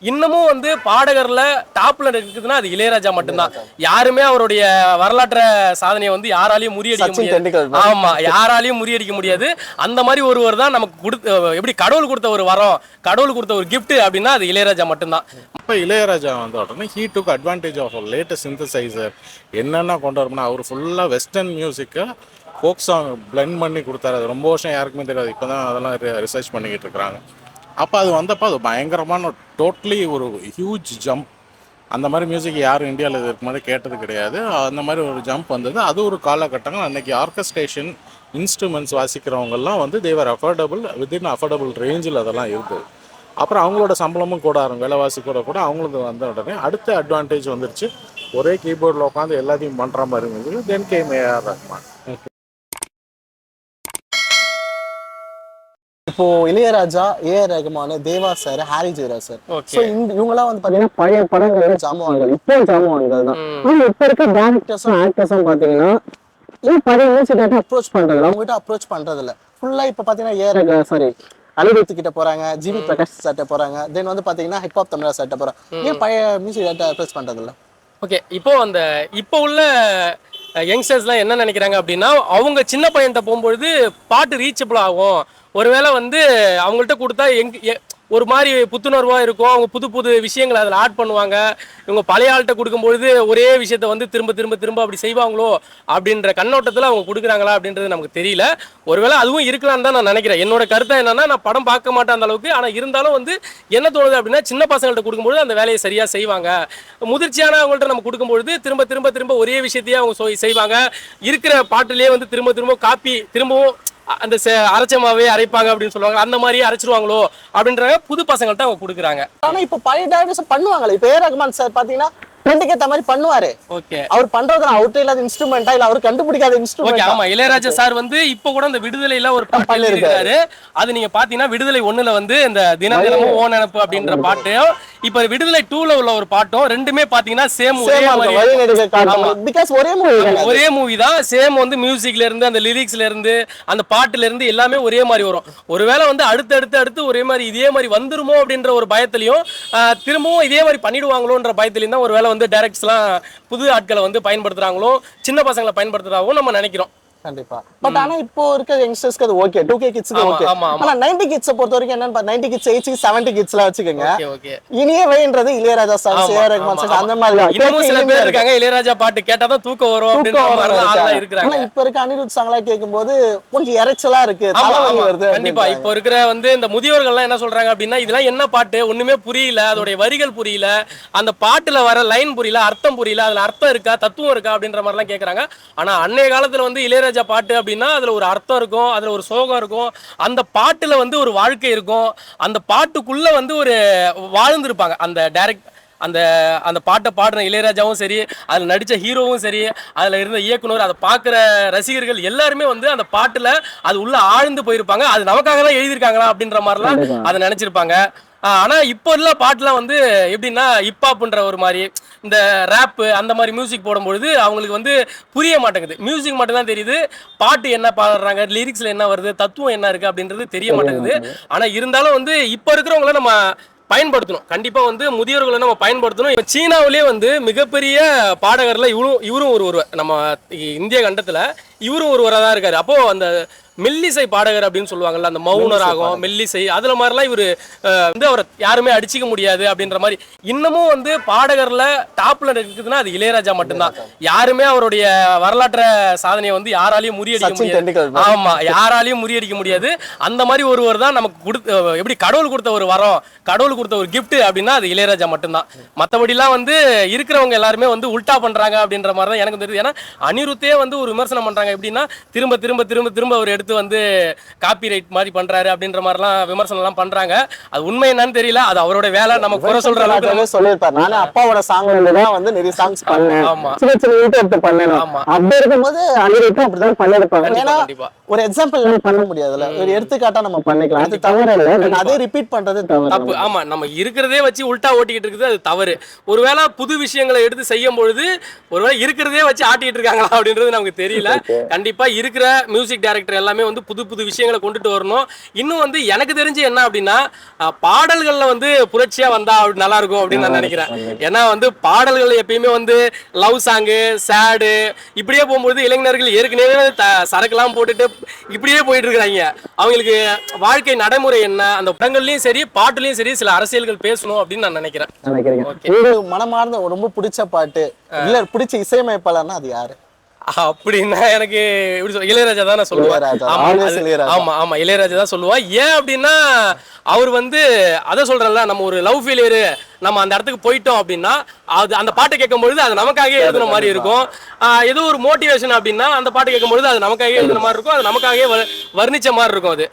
இன்னமும் வந்து பாடகர்ல டாப்ல இருக்குதுன்னா அது இளையராஜா மட்டும்தான். யாருமே அவருடைய வரலாற்ற சாதனையை வந்து யாராலையும் முறியடிக்க முடியாது. ஆமா, யாராலையும் முறியடிக்க முடியாது. அந்த மாதிரி ஒருவர் தான் நமக்கு எப்படி கடவுள் கொடுத்த ஒரு வரம், கடவுள் கொடுத்த ஒரு கிஃப்ட் அப்படின்னா அது இளையராஜா மட்டும்தான். இப்போ இளையராஜா வந்து உடனே he took advantage of latest synthesizer. என்னென்ன கொண்டு வரணும்னா அவர் ஃபுல்லாக வெஸ்டர்ன் மியூசிக்கை ஃபோக் சாங் பிளெண்ட் பண்ணி கொடுத்தாரு. அது ரொம்ப வருஷம் யாருக்குமே தெரியாது. இப்போ தான் அதெல்லாம் ரிசர்ச் பண்ணிக்கிட்டு இருக்கிறாங்க. அப்போ அது வந்தப்போ அது பயங்கரமான டோட்டலி ஒரு ஹியூஜ் ஜம்ப். அந்த மாதிரி மியூசிக் யாரும் இந்தியாவில் இதுக்கு முன்னாடி கேட்டது கிடையாது. அந்த மாதிரி ஒரு ஜம்ப் வந்தது. அது ஒரு காலகட்டங்கள் அன்றைக்கி ஆர்கஸ்ட்ரேஷன் இன்ஸ்ட்ருமெண்ட்ஸ் வாசிக்கிறவங்கெல்லாம் வந்து தேவர் அஃபோர்டபுள் வித்தின் அஃபோர்டபுள் ரேஞ்சில் அதெல்லாம் இருக்குது. அப்புறம் அவங்களோட சம்பளமும் கூட விலைவாசி கூட அவங்களுக்கு வந்த உடனே அடுத்த அட்வான்டேஜ் வந்துருச்சு. ஒரே கீபோர்டில் உட்காந்து எல்லாத்தையும் பண்ணுற மாதிரி இருந்தது. Then came AR Rahman. இப்போ Ilaiyaraaja, AR Rahman, Deva sir, Harris Jayaraj sir, so இவங்கெல்லாம் வந்து பாத்தீங்கன்னா பழைய படங்கள் ஜாமான்கள், இப்போ ஜாமான்கள் தான். இப்ப இருக்க டேரக்டர்ஸும் ஆக்டர்ஸும் பாத்தீங்கன்னா பழைய மியூசிக் அப்ரோச் பண்றது, அவங்ககிட்ட அப்ரோச் பண்றது இல்லை. ஃபுல்லா இப்ப பாத்தீங்கன்னா ஏஆர் அனிருத் கிட்ட போறாங்க, ஜிவி பிரகாஷ் சார்ட்ட போறாங்க, தென் வந்து பாத்தீங்கன்னா ஹிப்ஹாப் தமிழா சார்ட்ட போறாங்க. ஏன் பழைய மியூசிக் டேரக்டர் அப்ரோச் பண்றது இல்லை? ஓகே, இப்போ உள்ள யங்ஸ்டர்ஸ்லாம் என்ன நினைக்கிறாங்க அப்படின்னா, அவங்க சின்ன பையன்கிட்ட போகும்பொழுது பாட்டு ரீச்சபிள் ஆகும், ஒருவேளை வந்து அவங்கள்ட்ட கொடுத்தா ஒரு மாதிரி புத்துணர்வாக இருக்கும், அவங்க புது புது விஷயங்களை அதில் ஆட் பண்ணுவாங்க. இவங்க பழைய ஆள்கிட்ட கொடுக்கும்பொழுது ஒரே விஷயத்த வந்து திரும்ப திரும்ப திரும்ப அப்படி செய்வாங்களோ அப்படின்ற கண்ணோட்டத்தில் அவங்க கொடுக்குறாங்களா அப்படின்றது நமக்கு தெரியல. ஒருவேளை அதுவும் இருக்கலான்னு தான் நான் நினைக்கிறேன். என்னோட கருத்தை என்னன்னா, நான் படம் பார்க்க மாட்டேன் அந்த அளவுக்கு. ஆனால் இருந்தாலும் வந்து என்ன தோணுது அப்படின்னா, சின்ன பசங்கள்ட்ட கொடுக்கும்போது அந்த வேலையை சரியாக செய்வாங்க. முதிர்ச்சியான அவங்கள்ட்ட நம்ம கொடுக்கும்பொழுது திரும்ப திரும்ப திரும்ப ஒரே விஷயத்தையே அவங்க செய்வாங்க. இருக்கிற பாட்டிலேயே வந்து திரும்ப திரும்ப காப்பி திரும்பவும் அந்த அரைச்சமாவே அரைப்பாங்க அப்படின்னு சொல்லுவாங்க. அந்த மாதிரியே அரைச்சிருவாங்களோ அப்படின்ற புது பசங்கள்ட்ட அவங்க கொடுக்குறாங்க. ஆனா இப்ப பழைய டேரக்டர்ஸ் பண்ணுவாங்களே. இப்ப ஏஆர் ரஹ்மான் சார் பாத்தீங்கன்னா ட்ரெண்டுக்கு ஏத்த மாதிரி பண்ணுவாரு. ஓகே, அவர் பண்றதுல அவர்ட்ட இல்லாத இன்ஸ்ட்ருமெண்டா இல்ல அவர் கண்டுபிடிக்காத இன்ஸ்ட்ருமெண்ட். ஆமா, இளையராஜா சார் வந்து இப்ப கூட இந்த விடுதலையில ஒரு பாட்டு பண்ணிருக்காரு. அது நீங்க பாத்தீங்கன்னா விடுதலை 1ல வந்து இந்த தினமும் ஓ நினைப்பு அப்படின்ற பாட்டு, இப்ப விடுதலை 2ல உள்ள ஒரு பாட்டும் ரெண்டுமே பாத்தீங்கன்னா சேம் ஒரே மூவி தான். சேம் வந்து மியூசிக்ல இருந்து அந்த லிரிக்ஸ்ல இருந்து அந்த பாட்டுல இருந்து எல்லாமே ஒரே மாதிரி வரும். ஒருவேளை வந்து அடுத்து ஒரே மாதிரி இதே மாதிரி வந்துருமோ அப்படின்ற ஒரு பயத்திலையும் திரும்பவும் இதே மாதிரி பண்ணிடுவாங்களோன்ற பயத்திலையும் தான் ஒருவேளை வந்து டைரக்டர்ஸ்லாம் புது ஆட்களை வந்து பயன்படுத்துறாங்களோ, சின்ன பசங்களை பயன்படுத்துறாங்களோ நம்ம நினைக்கிறோம். கண்டிப்பா. பட் ஆனா இப்போ இருக்க யங்ஸ்டர்ஸ்க்கு அது ஓகே, 2K கிட்ஸ்க்கு ஓகே. ஆனா 90 கிட்ஸ் பொறுத்த வரைக்கும் என்னன்னு 90 கிட்ஸ் 80 70 கிட்ஸ்லாம் வச்சுக்கோங்க. இனியவைன்றது Ilaiyaraaja sir, AR Rahman sir அந்த மாதிரி தான். இன்னும் சில பேர் இருக்காங்க, இளையராஜா பாட்டு கேட்டா தான் தூக்கம் வரும் அப்படின்ற மாதிரி ஆளா இருக்காங்க. ஆனா இப்போ இருக்க அனிருத் சாங்லாம் கேட்கும்போது கொஞ்சம் இறைச்சலா இருக்கு, தலைவலி வருது. கண்டிப்பா இப்போ இருக்கிற வந்து இந்த முதியோர்கள்லாம் என்ன சொல்றாங்க அப்படின்னா, இதெல்லாம் என்ன பாட்டு ஒண்ணுமே புரியல, அதோட வரிகள் புரியல, அந்த பாட்டுல வர லைன் புரியல, அர்த்தம் புரியல, அதுல அர்த்தம் இருக்கா தத்துவம் இருக்கா அப்படின்ற மாதிரிலாம் கேட்கறாங்க. ஆனா அன்னைய காலத்துல வந்து இளையராஜா பாட்டு அப்படின்னா அதுல ஒரு அர்த்தம் இருக்கும், அதுல ஒரு சோகம் இருக்கும், அந்த பாட்டுல வந்து ஒரு வாழ்க்கை இருக்கும், அந்த பாட்டுக்குள்ள வந்து ஒரு வாழ்ந்திருப்பாங்க. அந்த டைரக்ட் அந்த பாட்டை பாடுற இளையராஜாவும் சரி, அதில் நடித்த ஹீரோவும் சரி, அதில் இருந்த இயக்குனர், அதை பார்க்குற ரசிகர்கள் எல்லாருமே வந்து அந்த பாட்டில் அது உள்ள ஆழ்ந்து போயிருப்பாங்க. அது நமக்காக தான் எழுதியிருக்காங்களா அப்படின்ற மாதிரிலாம் அதை நினச்சிருப்பாங்க. ஆனால் இப்போ உள்ள பாட்டுலாம் வந்து எப்படின்னா ஹிப்ஹாப்ன்ற ஒரு மாதிரி இந்த ரேப்பு அந்த மாதிரி மியூசிக் போடும்பொழுது அவங்களுக்கு வந்து புரிய மாட்டேங்குது. மியூசிக் மட்டும் தான் தெரியுது, பாட்டு என்ன பாடுறாங்க, லிரிக்ஸில் என்ன வருது, தத்துவம் என்ன இருக்குது அப்படின்றது தெரிய மாட்டேங்குது. ஆனால் இருந்தாலும் வந்து இப்போ இருக்கிறவங்கள நம்ம பயன்படுத்தணும். கண்டிப்பா வந்து முதியோர்களை நம்ம பயன்படுத்தணும். இப்ப சீனாவிலேயே வந்து மிகப்பெரிய பாடகர்ல இவரும் ஒருவர், நம்ம இந்திய கண்டத்துல இவரும் ஒருவராக தான் இருக்காரு. அப்போ அந்த மெல்லிசை பாடகர் அப்படின்னு சொல்லுவாங்கல்ல, அந்த மௌன ராகம் மெல்லிசை அதுல மாதிரிலாம் இவர் வந்து அவரை யாருமே அடிச்சிக்க முடியாது அப்படின்ற மாதிரி. இன்னமும் வந்து பாடகர்ல டாப்ல இருக்குதுன்னா அது இளையராஜா மட்டும்தான். யாருமே அவருடைய வரலாற்ற சாதனையை வந்து யாராலையும் முறியடிக்க முடியாது. ஆமா, யாராலையும் முறியடிக்க முடியாது. அந்த மாதிரி ஒருவர் தான் நமக்கு எப்படி கடவுள் கொடுத்த ஒரு வரம், கடவுள் கொடுத்த ஒரு கிஃப்ட் அப்படின்னா அது இளையராஜா மட்டும்தான். மற்றபடிலாம் வந்து இருக்கிறவங்க எல்லாருமே வந்து உல்டா பண்றாங்க அப்படின்ற மாதிரி தான் எனக்கு தெரியுது. ஏன்னா அனிருத்தே வந்து ஒரு விமர்சனம் பண்றாங்க எப்படின்னா, திரும்ப திரும்ப திரும்ப திரும்ப அவர் வந்து காப்பி ரைட் மாதிரி பண்றாரு அப்படின்ற மாதிரிலாம் விமர்சனம் எல்லாம் பண்றாங்க. அது உண்மை என்னன்னு தெரியல, அது அவரோட வேலை. நம்ம குறை சொல்ற அளவுக்கு சொல்லியிருப்பாரு. நானே அப்பாவோட சாங்ல தான் வந்து நிறைய சாங்ஸ் பண்ணேன், சின்ன சின்ன இன்டர்வியூ பண்ணேன். அப்படி இருக்கும்போது அனிருத்தும் அப்படிதான் பண்ணிருப்பாங்க. ஏன்னா ஒரு எக்ஸாம்பிள் பண்ண முடியாதுல்ல, ஒரு எடுத்துக்காட்டா நம்ம பண்ணிக்கலாம். அது தவறு இல்லை, அதே ரிப்பீட் பண்றது தப்பு. ஆமா, நம்ம இருக்கிறதே வச்சு உல்டா ஓட்டிக்கிட்டு இருக்குது, அது தவறு. ஒருவேளை புது விஷயங்களை எடுத்து செய்யும் பொழுது ஒருவேளை இருக்கிறதே வச்சு ஆட்டிட்டு இருக்காங்களா அப்படின்றது நமக்கு தெரியல. கண்டிப்பா இருக்கிற மியூசிக் டைரக்டர் எல்லாமே எல்லாமே வந்து புது புது விஷயங்களை கொண்டுட்டு வரணும். இன்னும் வந்து எனக்கு தெரிஞ்சு என்ன அப்படின்னா பாடல்கள்ல வந்து புரட்சியா வந்தா நல்லா இருக்கும் அப்படின்னு நான் நினைக்கிறேன். ஏன்னா வந்து பாடல்கள் எப்பயுமே வந்து லவ் சாங்கு, சேடு இப்படியே போகும்போது இளைஞர்கள் ஏற்கனவே சரக்குலாம் போட்டுட்டு இப்படியே போயிட்டு இருக்கிறாங்க. அவங்களுக்கு வாழ்க்கை நடைமுறை என்ன, அந்த படங்கள்லயும் சரி பாட்டுலயும் சரி சில அரசியல்கள் பேசணும் அப்படின்னு நான் நினைக்கிறேன். உங்களுக்கு மனமார்ந்த ரொம்ப பிடிச்ச பாட்டு இல்ல பிடிச்ச இசையமைப்பாளர்னா அது யாரு? அப்படின்னா எனக்கு எப்படி சொல்ல, இளையராஜா தான் நான் சொல்லுவேன். ஆமா ஆமா இளையராஜா தான் சொல்லுவா. ஏன் அப்படின்னா அவர் வந்து அதை சொல்றேன்ல, நம்ம ஒரு லவ் ஃபெயிலியர் நம்ம அந்த இடத்துக்கு போயிட்டோம் அப்படின்னா அது அந்த பாட்டை கேட்கும் பொழுது அது நமக்காகவே எழுதுன மாதிரி இருக்கும். ஏதோ ஒரு மோட்டிவேஷன் அப்படின்னா அந்த பாட்டு கேட்கும் பொழுது அது நமக்காகவே எழுதுன மாதிரி இருக்கும், அது நமக்காகவே வர்ணிச்ச மாதிரி இருக்கும். அது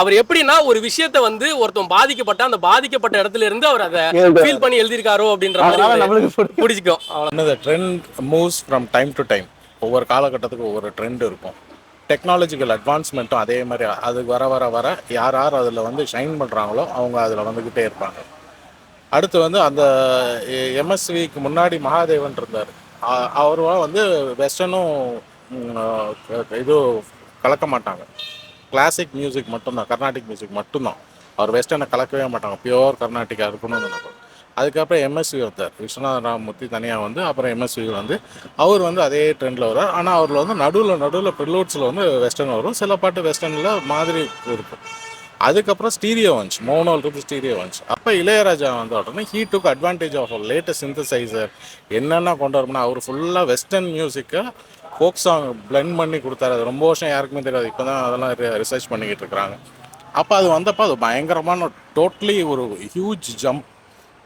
அவர் எப்படின்னா ஒரு விஷயத்த வந்து ஒருத்தன் பாதிக்கப்பட்ட அந்த பாதிக்கப்பட்ட இடத்துல இருந்து அவர் அதை ஃபீல் பண்ணி எழுதியிருக்காரோ அப்படின்ற மாதிரி நம்மளுக்கு பிடிச்சிக்கும். அவ்வளோ trend moves from time to time. ஒவ்வொரு காலகட்டத்துக்கு ஒவ்வொரு ட்ரெண்ட் இருக்கும். டெக்னாலஜிக்கல் அட்வான்ஸ்மெண்ட்டும் அதே மாதிரி அது வர வர வர யார் யார் அதில் வந்து ஷைன் பண்ணுறாங்களோ அவங்க அதில் வந்துக்கிட்டே இருப்பாங்க. அடுத்து வந்து அந்த எம்எஸ்விக்கு முன்னாடி மகாதேவன் இருந்தார். அவரும் வந்து வெஸ்டர்னும் இது கலக்க மாட்டாங்க. கிளாசிக் மியூசிக் மட்டும்தான், கர்நாடிக் மியூசிக் மட்டும்தான். அவர் வெஸ்டர்னை கலக்கவே மாட்டாங்க, பியோர் கர்நாடிக்காக இருக்கணும்னு நினைப்பாங்க. அதுக்கப்புறம் எம்எஸ்வி வந்தார், விஸ்வநாத ராமமூர்த்தி தனியாக வந்து. அப்புறம் எம்எஸ்வி வந்து அவர் வந்து அதே ட்ரெண்டில் வர்றார். ஆனால் அவரில் வந்து நடுவில் ப்ரிலோட்ஸில் வந்து வெஸ்டர்ன் வரும், சில பாட்டு வெஸ்டர்னில் மாதிரி இருக்கும். அதுக்கப்புறம் ஸ்டீரியோ வந்துச்சு, மோனோல் இருந்து ஸ்டீரியோ வந்துச்சு. அப்போ இளையராஜா வந்து உடனே he took advantage of latest synthesizer. என்னென்ன கொண்டு வரணும்னா அவர் ஃபுல்லாக வெஸ்டர்ன் மியூசிக்கை ஃபோக் சாங் பிளெண்ட் பண்ணி கொடுத்தாரு. அது ரொம்ப வருஷம் யாருக்குமே தெரியாது, இப்போ தான் அதெல்லாம் ரிசர்ச் பண்ணிக்கிட்டு இருக்கிறாங்க. அப்போ அது வந்தப்போ அது பயங்கரமான டோட்டலி ஒரு ஹியூஜ் ஜம்ப்.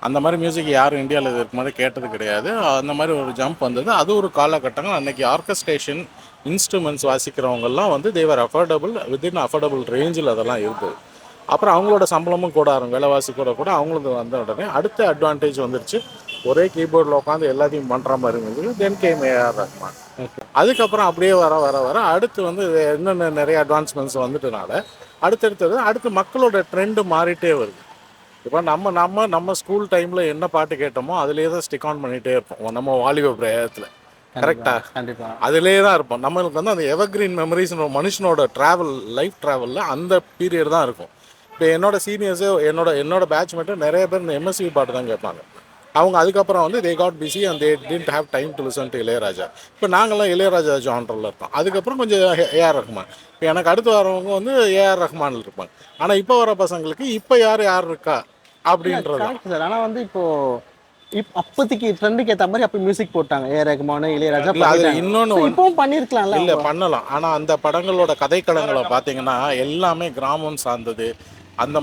அந்த மாதிரி மியூசிக் யாரும் இந்தியாவில் இதுக்கு மாதிரி கேட்டது கிடையாது. அந்த மாதிரி ஒரு ஜம்ப் வந்தது. அது ஒரு காலகட்டங்கள். அன்றைக்கி ஆர்கஸ்ட்ரேஷன் இன்ஸ்ட்ருமெண்ட்ஸ் வாசிக்கிறவங்கெல்லாம் வந்து தேவர் அஃபோர்டபுள், வித்தின் அஃபோர்டபுள் ரேஞ்சில் அதெல்லாம் இருக்குது. அப்புறம் அவங்களோட சம்பளமும் கூட ஆகும், விலைவாசி கூட அவங்களுக்கு வந்த உடனே அடுத்த அட்வான்டேஜ் வந்துருச்சு. ஒரே கீபோர்டில் உட்காந்து எல்லாத்தையும் பண்ணுற மாதிரி இருந்தது. Then came AR Rahman. அதுக்கப்புறம் அப்படியே வர வர வர அடுத்து வந்து இன்னும் நிறைய அட்வான்ஸ்மெண்ட்ஸ் வந்துட்டனால அடுத்து மக்களோட ட்ரெண்டு மாறிட்டே வருது. இப்போ நம்ம ஸ்கூல் டைமில் என்ன பாட்டு கேட்டோமோ அதிலே தான் ஸ்டிக் ஆன் பண்ணிகிட்டே இருப்போம். நம்ம வாலிப பிரயத்தில் கரெக்டாக கண்டிப்பாக அதிலே தான் இருப்போம். நம்மளுக்கு வந்து அந்த எவர்கிரீன் மெமரிஸ் மனுஷனோட லைஃப் ட்ராவலில் அந்த பீரியட் தான் இருக்கும். இப்போ என்னோட சீனியர்ஸே என்னோட பேட்ச்மேட்டு நிறைய பேர் இந்த எம்எஸ்வி பாட்டு தான் கேட்பாங்க. அவங்க அதுக்கப்புறம் வந்து they got busy and they didn't have time to listen to Ilaiyaraaja. இப்போ நாங்கள்லாம் இளையராஜா ஜான்ரில் இருக்கோம். அதுக்கப்புறம் கொஞ்சம் ஏஆர் ரஹ்மான். இப்போ எனக்கு அடுத்து வரவங்க வந்து ஏஆர் ரஹ்மானில் இருப்பாங்க. ஆனால் இப்போ வர பசங்களுக்கு இப்போ யார் இருக்கா அப்படின்றது. ஆனால் வந்து அப்போதைக்கு ட்ரெண்டுக்கு ஏற்ற மாதிரி அப்போ மியூசிக் போட்டாங்க ஏஆர் ரஹ்மான், இளையராஜா. அது இன்னொன்று இப்பவும் பண்ணியிருக்கலாம்ல. இல்லை பண்ணலாம். ஆனால் அந்த படங்களோட கதைக்களங்களை பார்த்தீங்கன்னா எல்லாமே கிராமம் சார்ந்தது. அந்த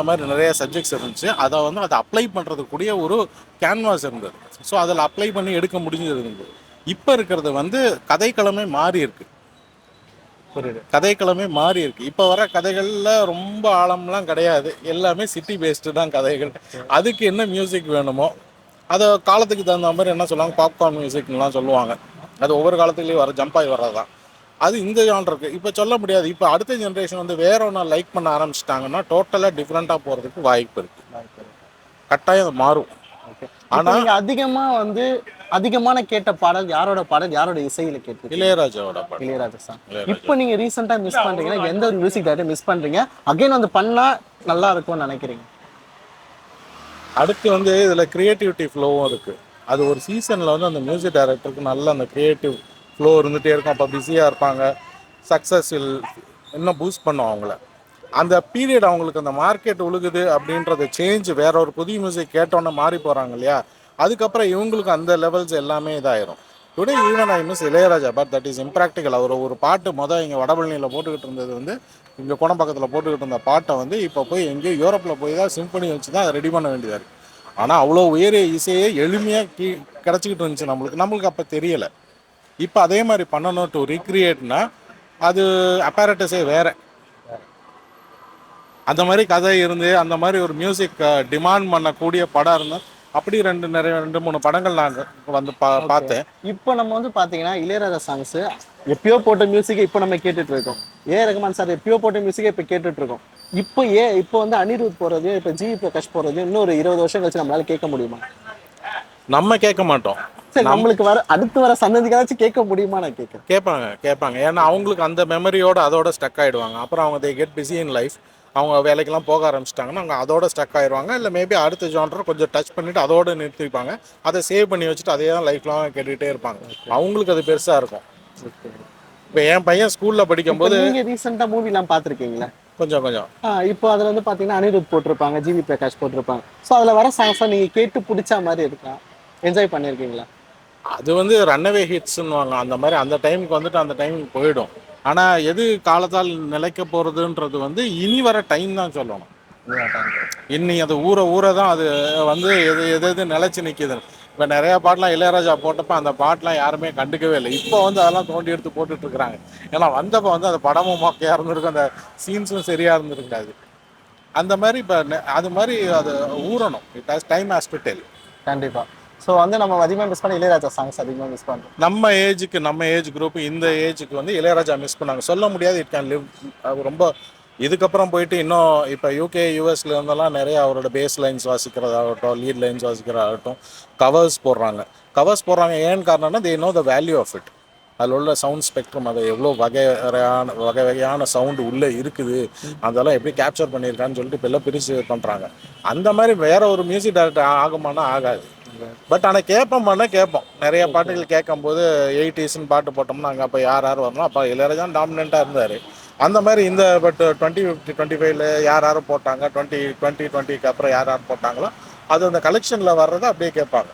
மாதிரி நிறைய சப்ஜெக்ட்ஸ் இருந்துச்சு. அதை அப்ளை பண்ணுறதுக்கூடிய ஒரு கேன்வாஸ் இருந்தது. ஸோ அதில் அப்ளை பண்ணி எடுக்க முடிஞ்சது இருந்தது. இப்போ இருக்கிறது வந்து கதைக்களமே மாறி இருக்கு. கதைக்களமே மாறி இருக்கு. இப்போ வர கதைகளில் ரொம்ப ஆழம்லாம் கிடையாது, எல்லாமே சிட்டி பேஸ்டு தான் கதைகள். அதுக்கு என்ன மியூசிக் வேணுமோ அதை காலத்துக்கு தகுந்த மாதிரி என்ன சொல்லுவாங்க, பாப்கார்ன் மியூசிக்லாம் சொல்லுவாங்க. அது ஒவ்வொரு காலத்துலேயும் ஜம்ப் ஆகி வர்றது தான். அது இந்த ஜான்ருக்கு இப்போ சொல்ல முடியாது. இப்போ அடுத்த ஜென்ரேஷன் வந்து வேற ஒன்று லைக் பண்ண ஆரம்பிச்சிட்டாங்கன்னா டோட்டலாக டிஃப்ரெண்ட்டாக போகிறதுக்கு வாய்ப்பு இருக்குது. கட்டாயம் அது மாறும். ஆனால் அதிகமான கேட்ட பாடல் யாரோட இசையில கேட்டு? இளையராஜாவோட பாடல். இளையராஜா சாங். இப்போ நீங்க ரீசெண்டா மிஸ் பண்றீங்கன்னா எந்த ஒரு மியூசிக் டைரக்டர் மிஸ் பண்றீங்க, அகைன் வந்து பண்ணா நல்லா இருக்கும்னு நினைக்கிறீங்க? அடுத்து வந்து இதுல கிரியேட்டிவிட்டி ஃப்ளோவும் இருக்கு. அது ஒரு சீசன்ல வந்து அந்த மியூசிக் டைரக்டருக்கு நல்ல அந்த கிரியேட்டிவ் ஃப்ளோ இருந்துகிட்டே இருக்கும். அப்போ பிஸியாக இருப்பாங்க. சக்ஸஸில் இன்னும் பூஸ்ட் பண்ணும் அவங்கள. அந்த பீரியட் அவங்களுக்கு அந்த மார்க்கெட் உழுகுது அப்படின்றத சேஞ்ச், வேற ஒரு புதிய மியூசிக் கேட்டோன்னே மாறி போகிறாங்க இல்லையா, அதுக்கப்புறம் இவங்களுக்கு அந்த லெவல்ஸ் எல்லாமே இதாயிரும். Today even I miss Ilaiyaraaja, but that is impractical. ஒரு பாட்டு இங்கே வடபழனியில் போட்டுக்கிட்டு இருந்தது வந்து இங்கே குணப்பக்கத்தில் போட்டுக்கிட்டு இருந்த பாட்டை வந்து இப்போ போய் எங்கேயோ யூரோப்பில் போய் தான் சிம்பனி வச்சு தான் அதை ரெடி பண்ண வேண்டியதாக இருக்குது. ஆனால் அவ்வளோ உயரிய இசையே எளிமையாக கிடச்சிக்கிட்டு இருந்துச்சு நம்மளுக்கு அப்போ தெரியலை. இப்போ அதே மாதிரி பண்ணணும் டு ரீக்ரியேட்னா அது அப்பாரட்டஸே வேறு. அந்த மாதிரி கதை இருந்து அந்த மாதிரி ஒரு மியூசிக் டிமாண்ட் பண்ணக்கூடிய படம் இருந்தால் அப்படி ரெண்டு மூணு படங்கள் நாங்கள் வந்து பார்த்தேன். இப்போ நம்ம வந்து பார்த்தீங்கன்னா இளையராஜா சாங்ஸ் எப்பயோ போட்ட மியூசிக்கை இப்போ நம்ம கேட்டுட்டு இருக்கோம். ஏஆர் ரஹ்மான் சார் எப்பயோ போட்ட மியூசிக்கை இப்போ கேட்டுட்டு இருக்கோம். இப்போ வந்து அனிருத் போகிறது, இப்போ ஜி பிரகாஷ் போகிறது இன்னும் ஒரு 20 வருஷம் கழிச்சு நம்மளால கேட்க முடியுமா? நம்ம கேட்க மாட்டோம். சரி, நம்மளுக்கு அடுத்து வர சந்ததிக்காச்சும் கேட்க முடியுமா நான் கேட்கறேன். கேட்பாங்க. ஏன்னா அவங்களுக்கு அந்த மெமரியோட அதோட ஸ்டக் ஆகிடுவாங்க. அப்புறம் அவங்க they get busy in life. அவங்க வேலைக்கெல்லாம் போக ஆரம்பிச்சிட்டாங்கன்னா அவங்க அதோட ஸ்டக் ஆயிடுவாங்க. இல்லை மேபி அடுத்த ஜான்ரை கொஞ்சம் டச் பண்ணிவிட்டு அதோட நிறுத்திப்பாங்க. அதை சேவ் பண்ணி வச்சுட்டு அதே தான் லைஃப்லாம் கேட்டுகிட்டே இருப்பாங்க. அவங்களுக்கு அது பெருசாக இருக்கும். இப்போ என் பையன் ஸ்கூலில் படிக்கும்போது நீங்கள் ரீசெண்டாக மூவிலாம் பார்த்துருக்கீங்களா? கொஞ்சம் இப்போ அதில் வந்து பார்த்தீங்கன்னா அனிருத் போட்டிருப்பாங்க, ஜிவி பிரகாஷ் போட்டிருப்பாங்க. ஸோ அதில் வர சாங்ஸை நீங்கள் கேட்டு பிடிச்ச மாதிரி இருக்கா, என்ஜாய் பண்ணியிருக்கீங்களா? அது வந்து ரன்னவே ஹிட்ஸ்ன்னுவாங்க. அந்த மாதிரி அந்த டைமுக்கு வந்துட்டு அந்த டைமுக்கு போயிடும். ஆனால் எது காலத்தால் நிலைக்க போகிறதுன்றது வந்து இனி வர டைம் தான் சொல்லணும். இன்னி அது ஊற தான் அது வந்து எது நிலைச்சு நிற்கிது. இப்போ நிறையா பாட்டெலாம் இளையராஜா போட்டப்போ அந்த பாட்டெலாம் யாருமே கண்டுக்கவே இல்லை. இப்போ வந்து அதெல்லாம் தோண்டி எடுத்து போட்டுட்ருக்குறாங்க. ஏன்னா வந்தப்போ வந்து அந்த படமும் மொக்கையாக இருந்திருக்கும், அந்த சீன்ஸும் சரியாக இருந்திருக்காது. அந்த மாதிரி இப்போ அது மாதிரி அது ஊறணும். It has time has to tell. கண்டிப்பாக. ஸோ வந்து நம்ம அதிகமாக மிஸ் பண்ண இளையராஜா சாங்ஸ் அதிகமாக மிஸ் பண்ணுறோம். நம்ம ஏஜ் குரூப் இந்த ஏஜுக்கு வந்து இளையராஜா மிஸ் பண்ணாங்க. சொல்ல முடியாது, இட் கேன் லிவ். ரொம்ப இதுக்கப்புறம் போயிட்டு இன்னும் இப்போ யூகே யூஎஸ்ல இருந்தெல்லாம் நிறைய அவரோட பேஸ் லைன்ஸ் வாசிக்கிறதாகட்டும், லீட் லைன்ஸ் வாசிக்கிறதாகட்டும், கவர்ஸ் போடுறாங்க. ஏன்னு காரணம்னா they know the value of it. அதில் உள்ள சவுண்ட் ஸ்பெக்ட்ரம், அதை எவ்வளோ வகையான சவுண்டு உள்ளே இருக்குது, அதெல்லாம் எப்படி கேப்சர் பண்ணியிருக்கான்னு சொல்லிட்டு இப்போ எல்லாம் பிரித்து பண்ணுறாங்க. அந்த மாதிரி வேற ஒரு மியூசிக் டைரக்டர் ஆகுமானா ஆகாது. பட் ஆனால் கேட்போம். நிறைய பாட்டுகள் கேட்கும்போது 80s பாட்டு போட்டோம்னா அங்கே அப்போ யார் வரணும், அப்போ இளையராஜா டாமினண்ட்டாக இருந்தார். அந்த மாதிரி இந்த பட் 2025 யார் போட்டாங்க, 2020க்கு அப்புறம் யார் போட்டாங்களோ அது அந்த கலெக்ஷனில் வர்றதை அப்படியே கேட்பாங்க.